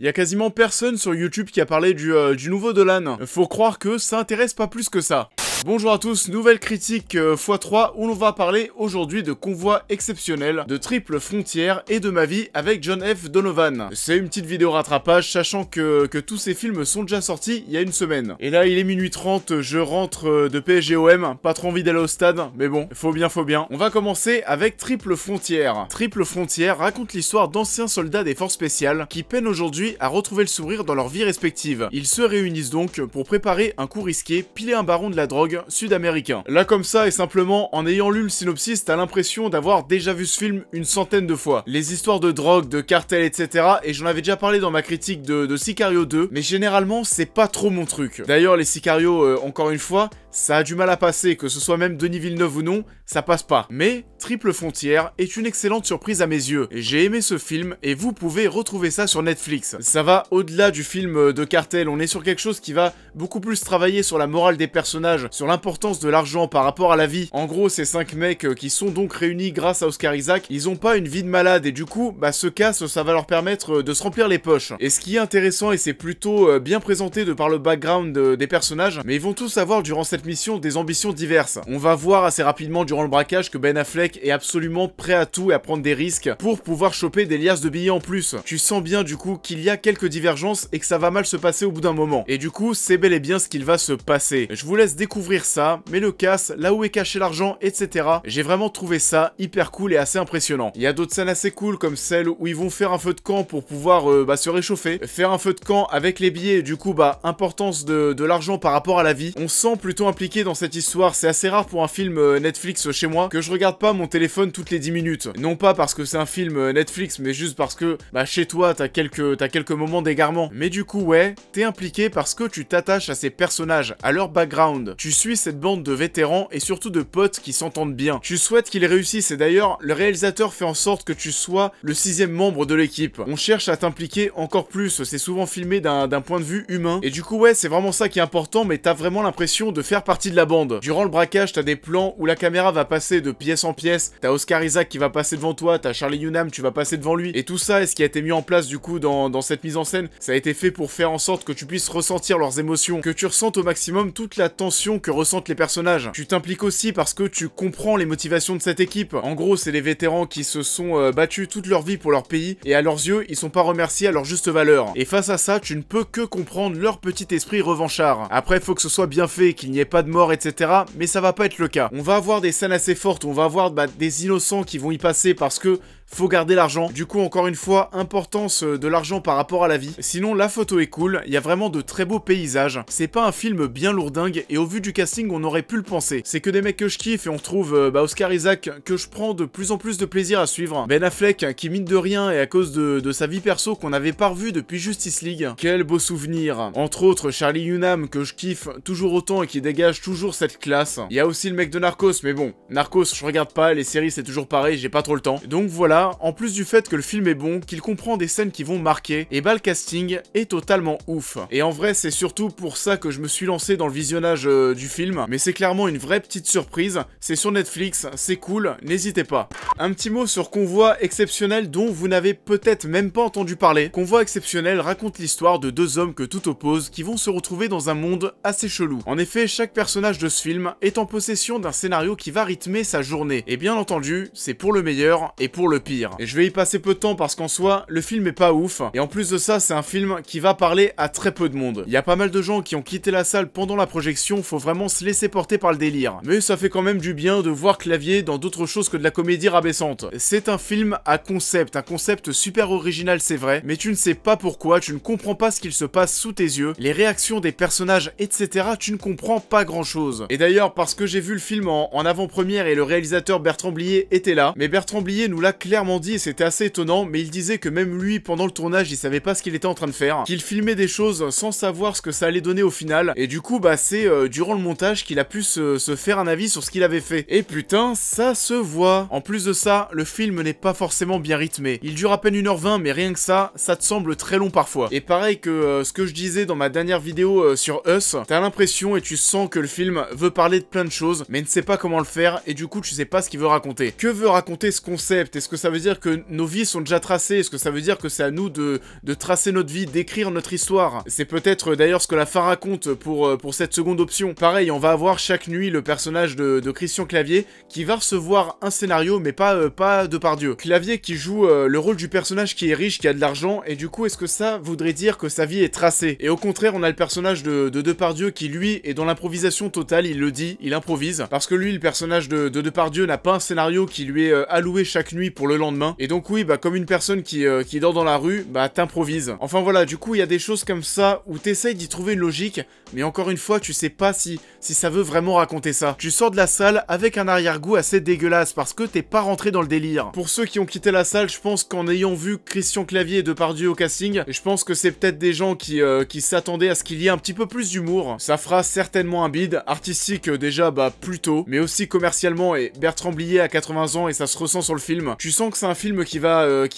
Il y a quasiment personne sur YouTube qui a parlé du nouveau Dolan. Faut croire que ça intéresse pas plus que ça. Bonjour à tous, nouvelle critique x3 où l'on va parler aujourd'hui de Convoi exceptionnel, de Triple Frontière et de ma vie avec John F. Donovan. C'est une petite vidéo rattrapage, sachant que tous ces films sont déjà sortis il y a une semaine. Et là, il est minuit 30, je rentre de PSG-OM, pas trop envie d'aller au stade, mais bon, faut bien. On va commencer avec Triple Frontière. Triple Frontière raconte l'histoire d'anciens soldats des forces spéciales qui peinent aujourd'hui à retrouver le sourire dans leur vie respective. Ils se réunissent donc pour préparer un coup risqué, piler un baron de la drogue sud-américain. Là comme ça et simplement en ayant lu le synopsis, t'as l'impression d'avoir déjà vu ce film une centaine de fois. Les histoires de drogue, de cartel, etc. Et j'en avais déjà parlé dans ma critique de Sicario 2, mais généralement c'est pas trop mon truc. D'ailleurs les Sicario, encore une fois, ça a du mal à passer, que ce soit même Denis Villeneuve ou non, ça passe pas. Mais Triple Frontière est une excellente surprise à mes yeux. J'ai aimé ce film et vous pouvez retrouver ça sur Netflix. Ça va au-delà du film de cartel, on est sur quelque chose qui va beaucoup plus travailler sur la morale des personnages, sur l'importance de l'argent par rapport à la vie. En gros, ces 5 mecs qui sont donc réunis grâce à Oscar Isaac, ils ont pas une vie de malade et du coup, ce casse, ça va leur permettre de se remplir les poches. Et ce qui est intéressant, et c'est plutôt bien présenté de par le background des personnages, mais ils vont tous avoir durant cette mission des ambitions diverses. On va voir assez rapidement durant le braquage que Ben Affleck est absolument prêt à tout et à prendre des risques pour pouvoir choper des liasses de billets en plus. Tu sens bien du coup qu'il y a quelques divergences et que ça va mal se passer au bout d'un moment. Et du coup, c'est bel et bien ce qu'il va se passer. Je vous laisse découvrir ça, mais le casse, là où est caché l'argent, etc. J'ai vraiment trouvé ça hyper cool et assez impressionnant. Il y a d'autres scènes assez cool comme celle où ils vont faire un feu de camp pour pouvoir se réchauffer. Faire un feu de camp avec les billets, du coup importance de l'argent par rapport à la vie. On se sent plutôt impliqué dans cette histoire. C'est assez rare pour un film Netflix chez moi que je regarde pas mon téléphone toutes les 10 minutes. Non pas parce que c'est un film Netflix, mais juste parce que chez toi t'as quelques moments d'égarement. Mais du coup ouais, t'es impliqué parce que tu t'attaches à ces personnages, à leur background. Tu suis cette bande de vétérans et surtout de potes qui s'entendent bien. Tu souhaites qu'ils réussissent et d'ailleurs le réalisateur fait en sorte que tu sois le 6e membre de l'équipe. On cherche à t'impliquer encore plus, c'est souvent filmé d'un point de vue humain. Et du coup ouais, c'est vraiment ça qui est important, mais t'as vraiment l'impression de faire partie de la bande. Durant le braquage, t'as des plans où la caméra va passer de pièce en pièce, t'as Oscar Isaac qui va passer devant toi, t'as Charlie Hunnam, tu vas passer devant lui. Et tout ça, et ce qui a été mis en place du coup dans cette mise en scène, ça a été fait pour faire en sorte que tu puisses ressentir leurs émotions, que tu ressentes au maximum toute la tension que ressentent les personnages. Tu t'impliques aussi parce que tu comprends les motivations de cette équipe. En gros, c'est les vétérans qui se sont battus toute leur vie pour leur pays, et à leurs yeux, ils sont pas remerciés à leur juste valeur. Et face à ça, tu ne peux que comprendre leur petit esprit revanchard. Après, faut que ce soit bien fait, qu'il n'y ait pas de mort, etc. Mais ça va pas être le cas. On va avoir des scènes assez fortes, on va avoir des innocents qui vont y passer parce que faut garder l'argent. Du coup, encore une fois, importance de l'argent par rapport à la vie. Sinon, la photo est cool, il y a vraiment de très beaux paysages. C'est pas un film bien lourdingue et au vu du casting, on aurait pu le penser. C'est que des mecs que je kiffe et on retrouve Oscar Isaac que je prends de plus en plus de plaisir à suivre. Ben Affleck qui mine de rien et à cause de sa vie perso qu'on n'avait pas revu depuis Justice League. Quel beau souvenir. Entre autres, Charlie Hunnam que je kiffe toujours autant et qui dégage toujours cette classe. Il y a aussi le mec de Narcos, mais bon, Narcos je regarde pas, les séries c'est toujours pareil, j'ai pas trop le temps. Donc voilà. En plus du fait que le film est bon, qu'il comprend des scènes qui vont marquer, et le casting est totalement ouf. Et en vrai, c'est surtout pour ça que je me suis lancé dans le visionnage du film, mais c'est clairement une vraie petite surprise. C'est sur Netflix, c'est cool, n'hésitez pas. Un petit mot sur Convoi exceptionnel dont vous n'avez peut-être même pas entendu parler. Convoi exceptionnel raconte l'histoire de deux hommes que tout oppose qui vont se retrouver dans un monde assez chelou. En effet, chaque personnage de ce film est en possession d'un scénario qui va rythmer sa journée. Et bien entendu, c'est pour le meilleur et pour le pire. Et je vais y passer peu de temps parce qu'en soi, le film est pas ouf. Et en plus de ça, c'est un film qui va parler à très peu de monde. Il y a pas mal de gens qui ont quitté la salle pendant la projection, faut vraiment se laisser porter par le délire. Mais ça fait quand même du bien de voir Clavier dans d'autres choses que de la comédie rabaissante. C'est un film à concept, un concept super original c'est vrai, mais tu ne sais pas pourquoi, tu ne comprends pas ce qu'il se passe sous tes yeux, les réactions des personnages, etc. Tu ne comprends pas grand chose. Et d'ailleurs, parce que j'ai vu le film en avant-première et le réalisateur Bertrand Blier était là, mais Bertrand Blier nous l'a clairement dit, c'était assez étonnant, mais il disait que même lui, pendant le tournage, il savait pas ce qu'il était en train de faire, qu'il filmait des choses sans savoir ce que ça allait donner au final, et du coup, c'est durant le montage qu'il a pu se faire un avis sur ce qu'il avait fait. Et putain, ça se voit. En plus de ça, le film n'est pas forcément bien rythmé. Il dure à peine 1h20, mais rien que ça te semble très long parfois. Et pareil que ce que je disais dans ma dernière vidéo sur Us, t'as l'impression et tu sens que le film veut parler de plein de choses, mais ne sait pas comment le faire, et du coup, tu sais pas ce qu'il veut raconter. Que veut raconter ce concept? Est-ce que ça ça veut dire que nos vies sont déjà tracées? Est-ce que ça veut dire que c'est à nous de tracer notre vie, d'écrire notre histoire? C'est peut-être d'ailleurs ce que la fin raconte pour cette seconde option. Pareil, on va avoir chaque nuit le personnage de Christian Clavier qui va recevoir un scénario, mais pas Depardieu. Clavier qui joue le rôle du personnage qui est riche, qui a de l'argent, et du coup, est-ce que ça voudrait dire que sa vie est tracée? Et au contraire, on a le personnage de Depardieu qui, lui, est dans l'improvisation totale, il le dit, il improvise, parce que lui, le personnage de Depardieu n'a pas un scénario qui lui est alloué chaque nuit pour le lendemain, et donc oui, bah comme une personne qui dort dans la rue, bah t'improvises. Enfin voilà, du coup, il y a des choses comme ça où t'essayes d'y trouver une logique, mais encore une fois, tu sais pas si ça veut vraiment raconter ça. Tu sors de la salle avec un arrière-goût assez dégueulasse, parce que t'es pas rentré dans le délire. Pour ceux qui ont quitté la salle, je pense qu'en ayant vu Christian Clavier et Depardieu au casting, je pense que c'est peut-être des gens qui s'attendaient à ce qu'il y ait un petit peu plus d'humour. Ça fera certainement un bide, artistique déjà, bah plutôt, mais aussi commercialement, et Bertrand Blier a 80 ans et ça se ressent sur le film. Tu sens que c'est un film qui va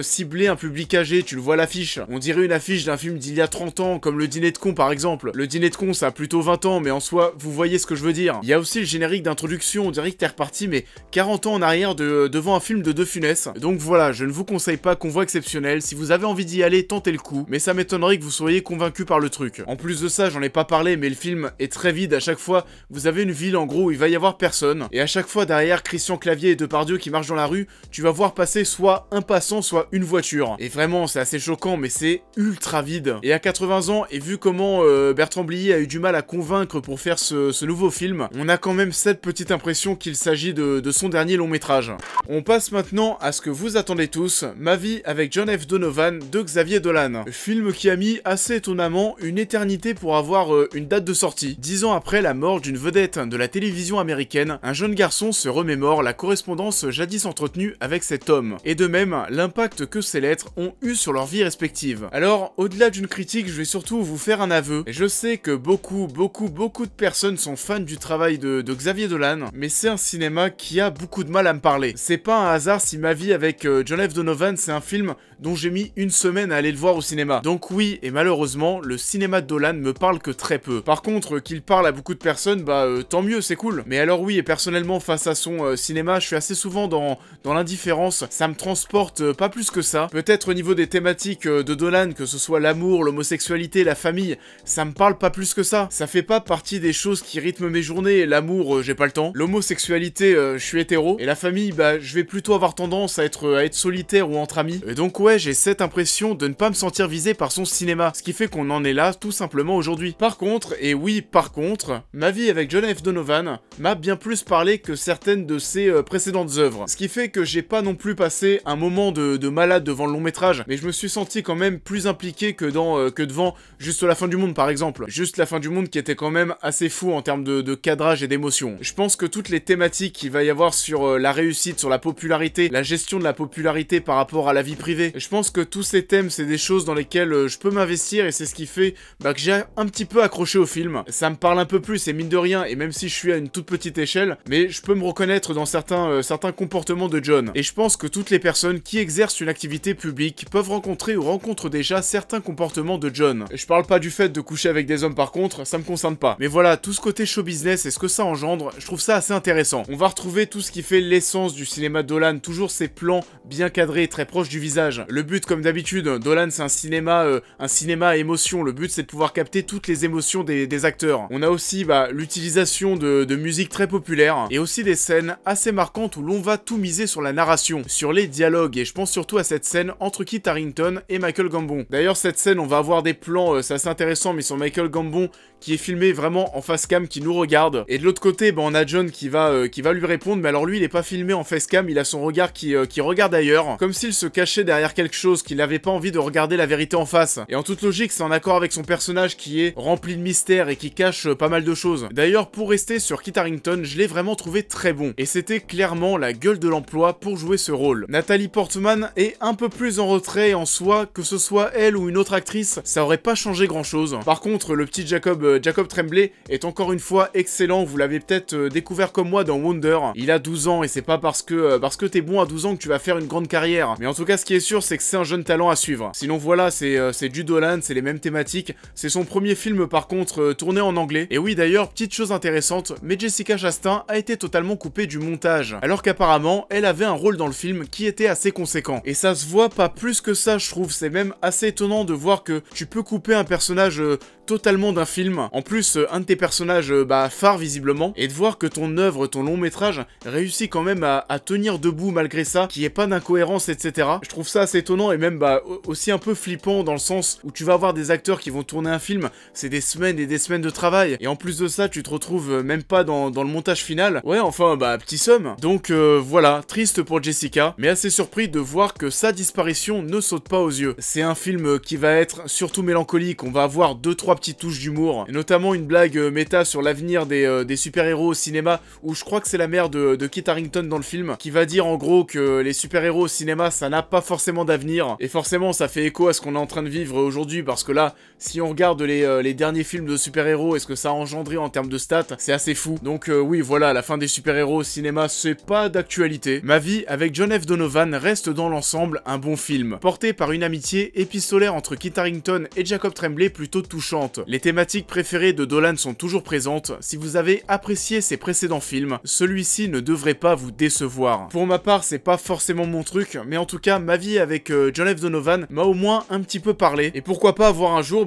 cibler un public âgé, tu le vois à l'affiche. On dirait une affiche d'un film d'il y a 30 ans, comme Le Dîner de Con par exemple. Le Dîner de Con ça a plutôt 20 ans, mais en soi, vous voyez ce que je veux dire. Il y a aussi le générique d'introduction, on dirait que t'es reparti, mais 40 ans en arrière devant un film de De Funès. Donc voilà, je ne vous conseille pas Convoi exceptionnel. Si vous avez envie d'y aller, tentez le coup, mais ça m'étonnerait que vous soyez convaincu par le truc. En plus de ça, j'en ai pas parlé, mais le film est très vide. À chaque fois, vous avez une ville en gros où il va y avoir personne, et à chaque fois derrière Christian Clavier et Depardieu qui marchent dans la rue, tu vas voir passer soit un passant, soit une voiture. Et vraiment, c'est assez choquant, mais c'est ultra vide. Et à 80 ans, et vu comment Bertrand Blier a eu du mal à convaincre pour faire ce nouveau film, on a quand même cette petite impression qu'il s'agit de son dernier long métrage. On passe maintenant à ce que vous attendez tous, Ma vie avec John F. Donovan de Xavier Dolan. Film qui a mis assez étonnamment une éternité pour avoir une date de sortie. 10 ans après la mort d'une vedette de la télévision américaine, un jeune garçon se remémore la correspondance jadis entretenue avec cet homme, et de même l'impact que ces lettres ont eu sur leur vie respective. Alors, au-delà d'une critique, je vais surtout vous faire un aveu. Et je sais que beaucoup de personnes sont fans du travail de Xavier Dolan, mais c'est un cinéma qui a beaucoup de mal à me parler. C'est pas un hasard si Ma vie avec John F. Donovan, c'est un film dont j'ai mis une semaine à aller le voir au cinéma. Donc oui, et malheureusement, le cinéma de Dolan me parle que très peu. Par contre, qu'il parle à beaucoup de personnes, bah tant mieux, c'est cool. Mais alors oui, et personnellement, face à son cinéma, je suis assez souvent dans l'indifférence. Ça me transporte pas plus que ça. Peut-être au niveau des thématiques de Dolan, que ce soit l'amour, l'homosexualité, la famille, ça me parle pas plus que ça. Ça fait pas partie des choses qui rythment mes journées. L'amour, j'ai pas le temps. L'homosexualité, je suis hétéro. Et la famille, bah je vais plutôt avoir tendance à être solitaire ou entre amis. Et donc ouais, j'ai cette impression de ne pas me sentir visé par son cinéma. Ce qui fait qu'on en est là tout simplement aujourd'hui. Par contre, et oui par contre, Ma vie avec John F. Donovan m'a bien plus parlé que certaines de ses précédentes œuvres. Ce qui fait que j'ai pas non plus passé un moment de malade devant le long métrage, mais je me suis senti quand même plus impliqué que devant Juste la fin du monde par exemple. Juste la fin du monde qui était quand même assez fou en termes de cadrage et d'émotion. Je pense que toutes les thématiques qu'il va y avoir sur la réussite, sur la popularité, la gestion de la popularité par rapport à la vie privée, je pense que tous ces thèmes, c'est des choses dans lesquelles je peux m'investir, et c'est ce qui fait que j'ai un petit peu accroché au film. Ça me parle un peu plus, et mine de rien, et même si je suis à une toute petite échelle, mais je peux me reconnaître dans certains comportements de John. Et je pense que toutes les personnes qui exercent une activité publique peuvent rencontrer ou rencontrent déjà certains comportements de John. Je parle pas du fait de coucher avec des hommes par contre, ça me concerne pas. Mais voilà, tout ce côté show business et ce que ça engendre, je trouve ça assez intéressant. On va retrouver tout ce qui fait l'essence du cinéma de Dolan, toujours ces plans bien cadrés, très proches du visage. Le but, comme d'habitude, Dolan c'est un cinéma à émotion. Le but c'est de pouvoir capter toutes les émotions des acteurs. On a aussi l'utilisation de musique très populaire, et aussi des scènes assez marquantes où l'on va tout miser sur la narration, sur les dialogues, et je pense surtout à cette scène entre Kit Harington et Michael Gambon. D'ailleurs cette scène, on va avoir des plans, c'est assez intéressant, mais sur Michael Gambon qui est filmé vraiment en face cam, qui nous regarde, et de l'autre côté on a John qui va lui répondre, mais alors lui il est pas filmé en face cam, il a son regard qui regarde ailleurs, comme s'il se cachait derrière quelque chose, qu'il n'avait pas envie de regarder la vérité en face. Et en toute logique, c'est en accord avec son personnage qui est rempli de mystères et qui cache pas mal de choses. D'ailleurs, pour rester sur Kit Harington, je l'ai vraiment trouvé très bon, et c'était clairement la gueule de l'emploi pour jouer ce rôle. Nathalie Portman est un peu plus en retrait en soi, que ce soit elle ou une autre actrice, ça aurait pas changé grand chose. Par contre, le petit Jacob Tremblay est encore une fois excellent, vous l'avez peut-être découvert comme moi dans Wonder. Il a 12 ans, et c'est pas parce que t'es bon à 12 ans que tu vas faire une grande carrière. Mais en tout cas, ce qui est sûr, c'est que c'est un jeune talent à suivre. Sinon voilà, c'est du Dolan, c'est les mêmes thématiques. C'est son premier film par contre tourné en anglais. Et oui d'ailleurs, petite chose intéressante, mais Jessica Chastain a été totalement coupée du montage, alors qu'apparemment, elle avait un rôle rôle dans le film qui était assez conséquent. Et ça se voit pas plus que ça, je trouve. C'est même assez étonnant de voir que tu peux couper un personnage totalement d'un film, en plus un de tes personnages phares visiblement, et de voir que ton œuvre, ton long métrage réussit quand même à tenir debout malgré ça, qu'il n'y ait pas d'incohérence, etc. Je trouve ça assez étonnant et même aussi un peu flippant dans le sens où tu vas avoir des acteurs qui vont tourner un film, c'est des semaines et des semaines de travail, et en plus de ça tu te retrouves même pas dans le montage final. Ouais, enfin petit somme. Donc voilà, triste pour Jessica, mais assez surpris de voir que sa disparition ne saute pas aux yeux. C'est un film qui va être surtout mélancolique, on va avoir 2-3 petites touches d'humour, et notamment une blague méta sur l'avenir des super-héros au cinéma, où je crois que c'est la mère de Kit Harington dans le film, qui va dire en gros que les super-héros au cinéma ça n'a pas forcément d'avenir, et forcément ça fait écho à ce qu'on est en train de vivre aujourd'hui, parce que là, si on regarde les derniers films de super-héros et ce que ça a engendré en termes de stats, c'est assez fou. Donc oui, voilà, la fin des super-héros au cinéma, c'est pas d'actualité. Ma vie avec John F. Donovan reste dans l'ensemble un bon film, porté par une amitié épistolaire entre Kit Harington et Jacob Tremblay plutôt touchante. Les thématiques préférées de Dolan sont toujours présentes. Si vous avez apprécié ses précédents films, celui-ci ne devrait pas vous décevoir. Pour ma part, c'est pas forcément mon truc, mais en tout cas, ma vie avec John F. Donovan m'a au moins un petit peu parlé. Et pourquoi pas avoir un jour,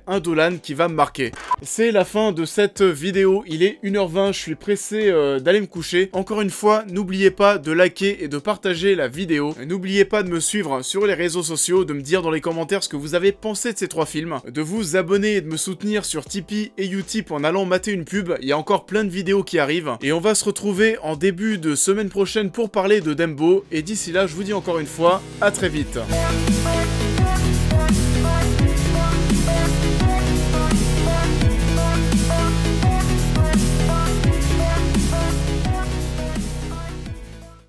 un Dolan qui va me marquer. C'est la fin de cette vidéo, il est 1h20, je suis pressé d'aller me coucher. Encore une fois, n'oubliez pas de liker et de partager la vidéo. N'oubliez pas de me suivre sur les réseaux sociaux, de me dire dans les commentaires ce que vous avez pensé de ces 3 films, de vous abonner et de me soutenir sur Tipeee et Utip en allant mater une pub, il y a encore plein de vidéos qui arrivent, et on va se retrouver en début de semaine prochaine pour parler de Dumbo, et d'ici là, je vous dis encore une fois, à très vite.